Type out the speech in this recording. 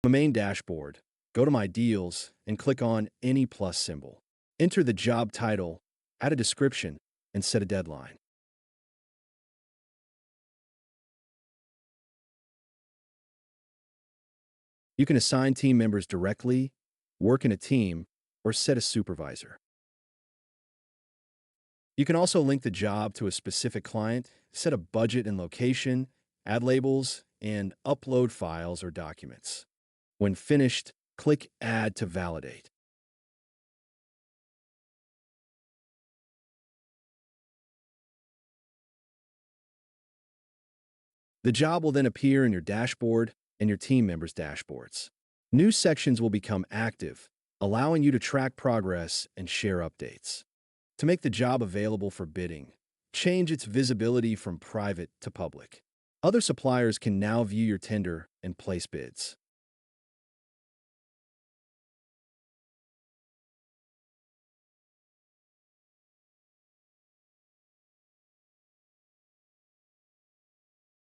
The main dashboard, go to My Deals and click on any plus symbol. Enter the job title, add a description, and set a deadline. You can assign team members directly, work in a team, or set a supervisor. You can also link the job to a specific client, set a budget and location, add labels, and upload files or documents. When finished, click Add to validate. The job will then appear in your dashboard and your team members' dashboards. New sections will become active, allowing you to track progress and share updates. To make the job available for bidding, change its visibility from private to public. Other suppliers can now view your tender and place bids.